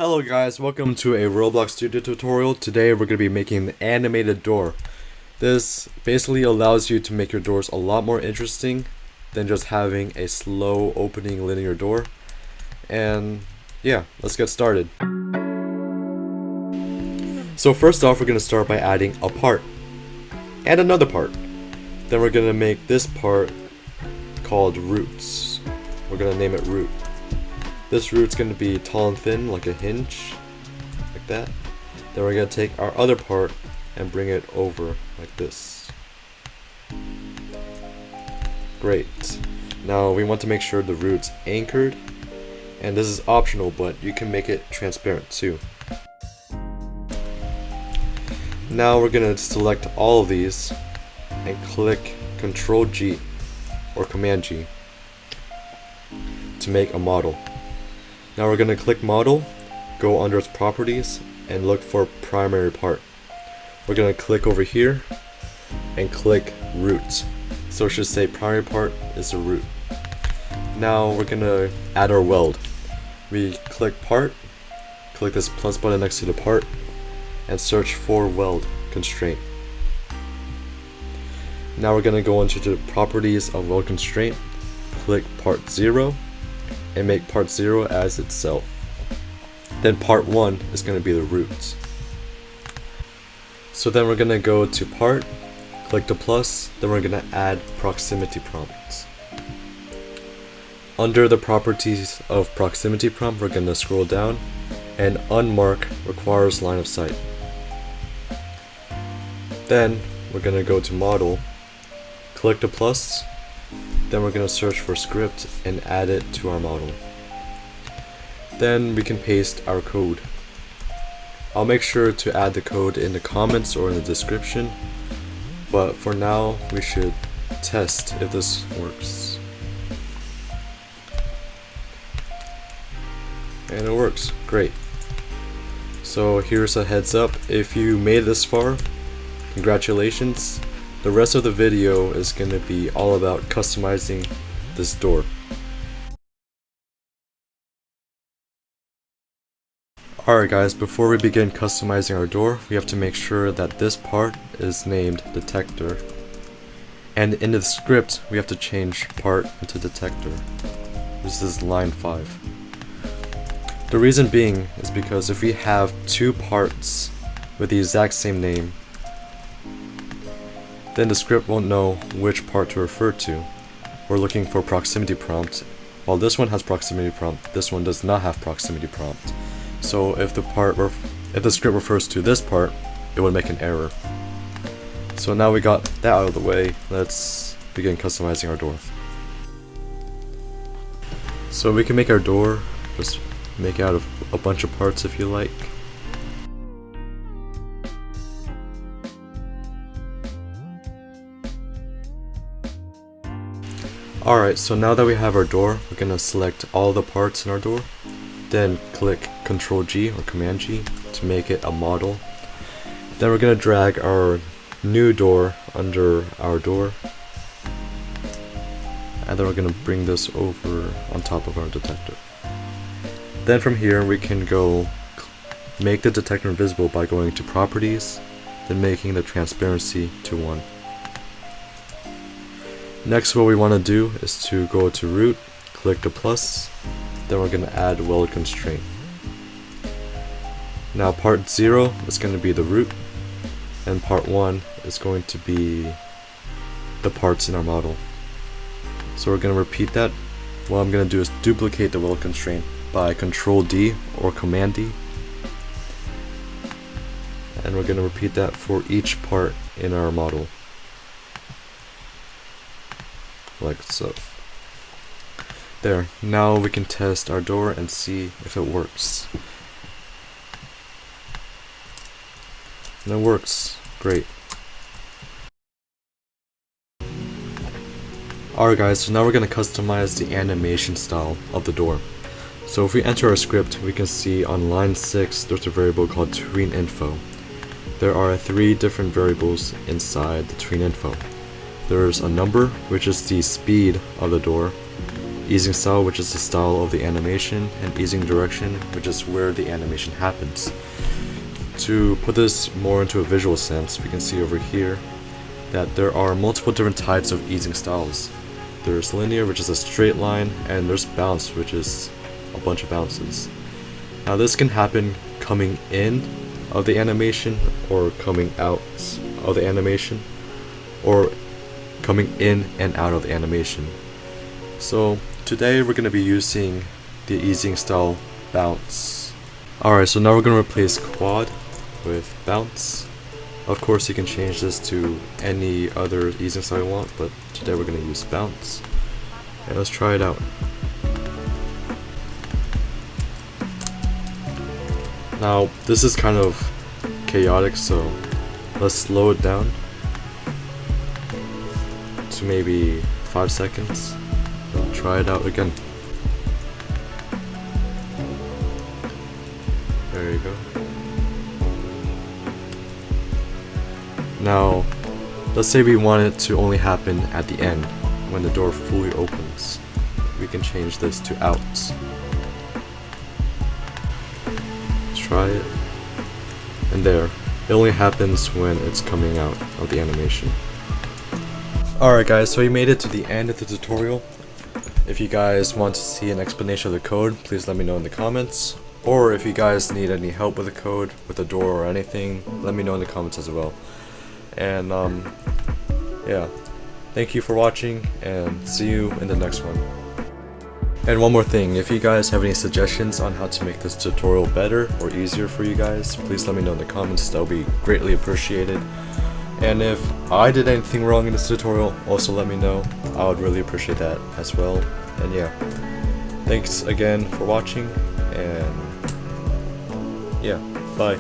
Hello guys, welcome to a Roblox studio tutorial. Today we're going to be making an animated door. This basically allows you to make your doors a lot more interesting than just having a slow opening linear door. And yeah, let's get started. So first off, we're going to start by adding a part and another part. Then we're going to make this part called roots. We're going to name it root. This root's going to be tall and thin like a hinge, like that. Then we're going to take our other part and bring it over like this. Great. Now we want to make sure the root's anchored, and this is optional, but you can make it transparent too. Now we're going to select all of these and click Ctrl G or Command G to make a model. Now we're going to click Model, go under its properties, and look for Primary Part. We're going to click over here and click Root. So it should say Primary Part is the root. Now we're going to add our weld. We click Part, click this plus button next to the part, and search for Weld Constraint. Now we're going to go into the properties of Weld Constraint, click Part 0, and make part 0 as itself. Then part 1 is going to be the roots. So then we're going to go to part, click the plus, then we're going to add proximity prompts. Under the properties of proximity prompt, we're going to scroll down and unmark requires line of sight. Then we're going to go to model, click the plus, then we're going to search for script and add it to our model. Then we can paste our code. I'll make sure to add the code in the comments or in the description, but for now we should test if this works. And it works, great. So here's a heads up, if you made it this far, congratulations. The rest of the video is going to be all about customizing this door. Alright guys, before we begin customizing our door, we have to make sure that this part is named detector. And in the script, we have to change part into detector. This is line 5. The reason being is because if we have two parts with the exact same name, then the script won't know which part to refer to. We're looking for proximity prompt. While this one has proximity prompt, this one does not have proximity prompt. So if the script refers to this part, it would make an error. So now we got that out of the way, let's begin customizing our door. So we can make our door, just make it out of a bunch of parts if you like. Alright, so now that we have our door, we're going to select all the parts in our door, then click Ctrl G or Command G to make it a model. Then we're going to drag our new door under our door, and then we're going to bring this over on top of our detector. Then from here we can go make the detector invisible by going to Properties, then making the transparency to 1. Next, what we want to do is to go to root, click the plus, then we're going to add weld constraint. Now part 0 is going to be the root, and part 1 is going to be the parts in our model. So we're going to repeat that. What I'm going to do is duplicate the weld constraint by Ctrl D or Command D, and we're going to repeat that for each part in our model. Like so. There, now we can test our door and see if it works. And it works, great. Alright guys, so now we're going to customize the animation style of the door. So if we enter our script, we can see on line 6 there's a variable called TweenInfo. There are 3 different variables inside the TweenInfo. There's a number, which is the speed of the door, easing style, which is the style of the animation, and easing direction, which is where the animation happens. To put this more into a visual sense, we can see over here that there are multiple different types of easing styles. There's linear, which is a straight line, and there's bounce, which is a bunch of bounces. Now this can happen coming in of the animation, or coming out of the animation, or coming in and out of the animation. So today we're going to be using the easing style bounce. Alright, so now we're going to replace quad with bounce. Of course you can change this to any other easing style you want, but today we're going to use bounce. And let's try it out. Now this is kind of chaotic, so let's slow it down to maybe 5 seconds. I'll try it out again. There you go. Now, let's say we want it to only happen at the end, when the door fully opens. We can change this to out. Try it. And there. It only happens when it's coming out of the animation. Alright guys, so we made it to the end of the tutorial. If you guys want to see an explanation of the code, please let me know in the comments. Or if you guys need any help with the code, with the door or anything, let me know in the comments as well. And yeah, thank you for watching, and see you in the next one. And one more thing, if you guys have any suggestions on how to make this tutorial better or easier for you guys, please let me know in the comments. That would be greatly appreciated. And if I did anything wrong in this tutorial, also let me know. I would really appreciate that as well. And yeah, thanks again for watching, and yeah, bye.